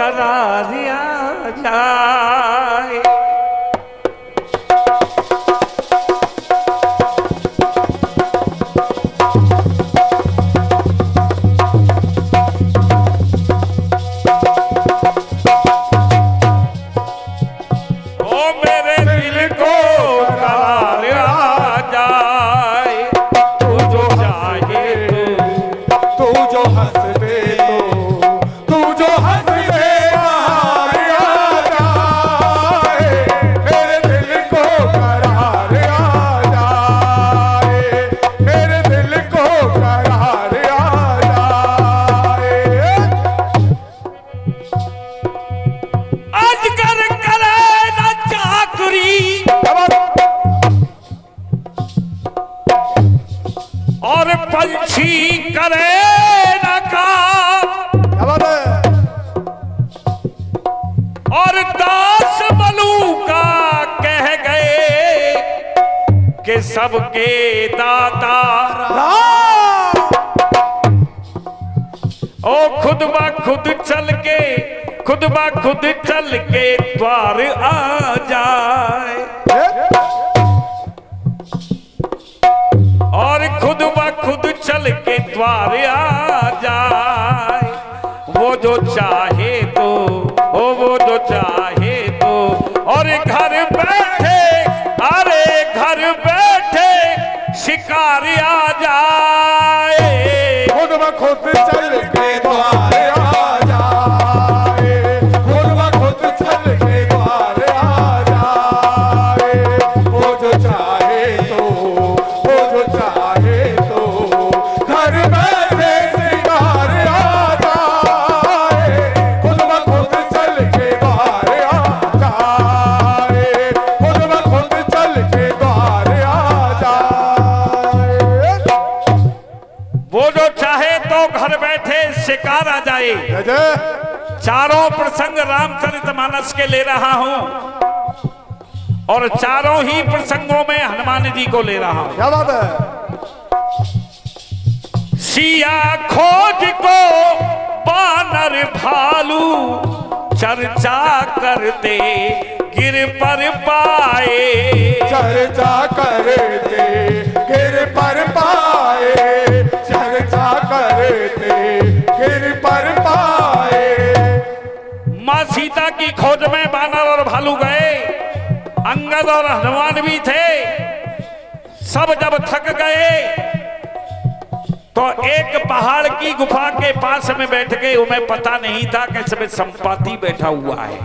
करारिया जाए। पंछी करे न काम और दास मलूका कह गए कि सबके दाता ओ खुद ब खुद चल के द्वार आ जाए और खुद ब खुद चल के द्वार आ जाए। वो जो चाहे तो वो जो चाहे तो और घर बैठे अरे घर बैठे शिकार आ जाए। खुद ब खुद चल के द्वार आ जाए। खुद ब खुद चल के द्वार आ जाए। वो जो चाहे तो घर बैठे शिकार आ जाए। खुद ब खुद चल के द्वार आ जाए। खुद ब खुद चल के द्वार आ जाए। वो जो चाहे तो घर बैठे शिकार आ जाए। चारों प्रसंग रामचरितमानस के ले रहा हूं और चारों ही प्रसंगों में हनुमान जी को ले रहा हूं। क्या बात है? सिया खोज को बानर भालू चर्चा करते गिर पर पाए। चर्चा करते गिर पर पाए। चर्चा करते गिर पर पाए। मां सीता की खोज में बानर और भालू गए। अंगद और हनुमान भी थे। सब जब थक गए तो एक पहाड़ की गुफा के पास में बैठ गए। उन्हें पता नहीं था कि इसमें संपाति बैठा हुआ है।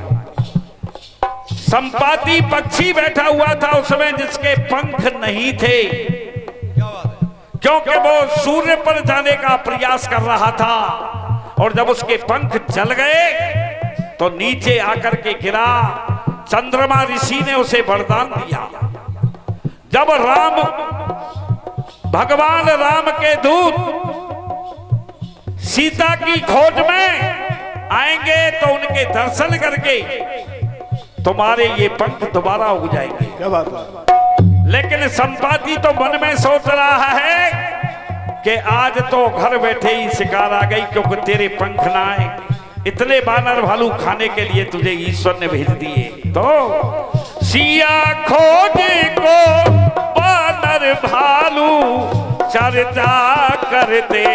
संपाति पक्षी बैठा हुआ था उसमें जिसके पंख नहीं थे, क्योंकि वो सूर्य पर जाने का प्रयास कर रहा था। और जब उसके पंख जल गए तो नीचे आकर के गिरा। चंद्रमा ऋषि ने उसे वरदान दिया। जब भगवान राम के दूत सीता की खोज में आएंगे तो उनके दर्शन करके तुम्हारे ये पंख दोबारा उग जाएंगे। क्या बात है? लेकिन संपाति तो मन में सोच रहा है कि आज तो घर बैठे ही शिकार आ गई, क्योंकि तेरे पंख ना आए। इतने बानर भालू खाने के लिए तुझे ईश्वर ने भेज दिए। तो सिया खोज को बानर भालू चर्चा करते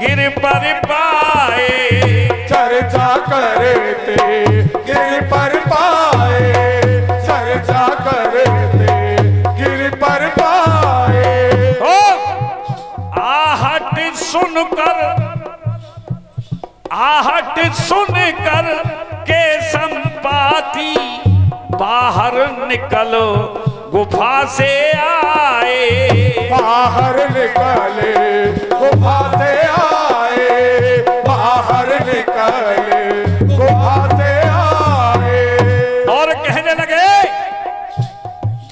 गिर पर पाए। चर्चा करते गिर पर पाए। चर्चा करते गिर पर पाए। आहट सुनकर के संपाति बाहर निकलो गुफा से आए। बाहर निकले गुफा से आए। बाहर निकले गुफा से आए। और कहने लगे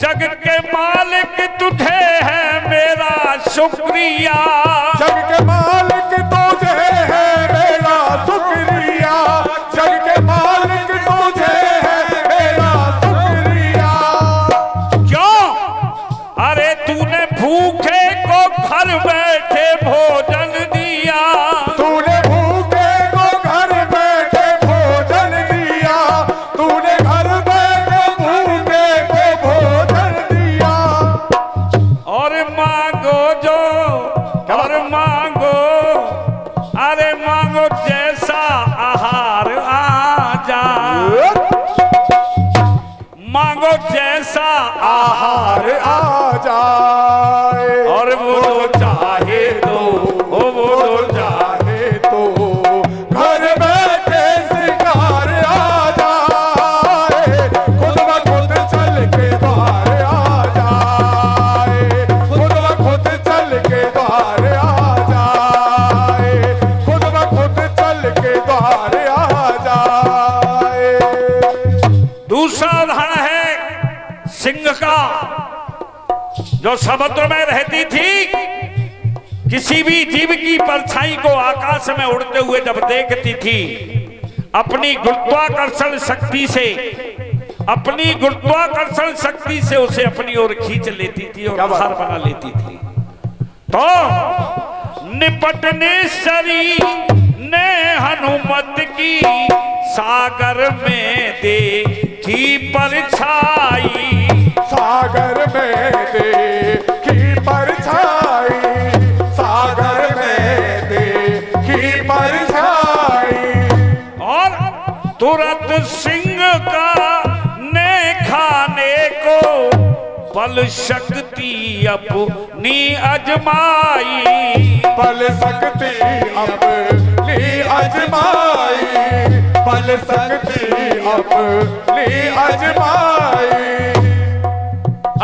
जग के मालिक तुझे है मेरा शुक्रिया। जग के मालिक तुझे है मेरा शुक्रिया। जग के मालिक तुझे है मेरा शुक्रिया। क्यों? अरे तूने भूखे को घर बैठे भोजन दिया। तूने भूखे को घर बैठे भोजन द्वार आ जाए। दूसरा उदाहरण है सिंह का, जो समुद्र में रहती थी। किसी भी जीव की परछाई को आकाश में उड़ते हुए जब देखती थी, अपनी गुरुत्वाकर्षण शक्ति से उसे अपनी ओर खींच लेती थी और बाहर बना लेती थी। तो निपटने शरी ने हनुमत की सागर में देखी परछाई, सागर में देखी परछाई, सागर में देखी परछाई। और तुरंत सिंह का ने खाने को बल शक्ति अपनी अजमाई, बल शक्ति अपनी अजमाई, बल शक्ति अपनी अजमाई।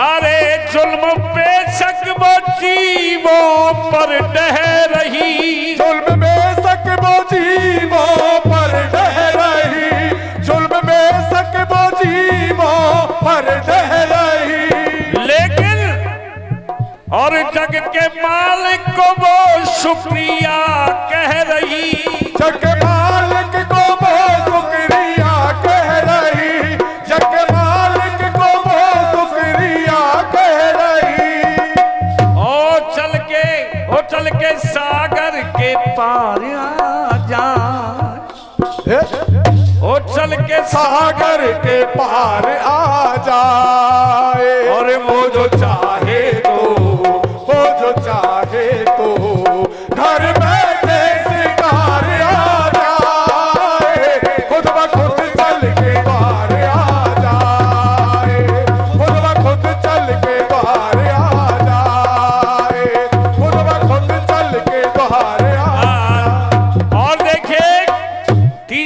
अरे जुल्म बेशक वो जीवों पर ढह रही, जुल्म बेशक वो जीवों पर ढह रही, जुल्म बेशक वो जीवों पर ढह रही। लेकिन और जग के मालिक को वो शुक्रिया कह रही, जग मालिक को वो शुक्रिया कह रही, जग मालिक को वो शुक्रिया कह रही। ओ चल के सागर के पार आ जा, ओ चल के सागर के पार आ जाए। और वो जो चाहे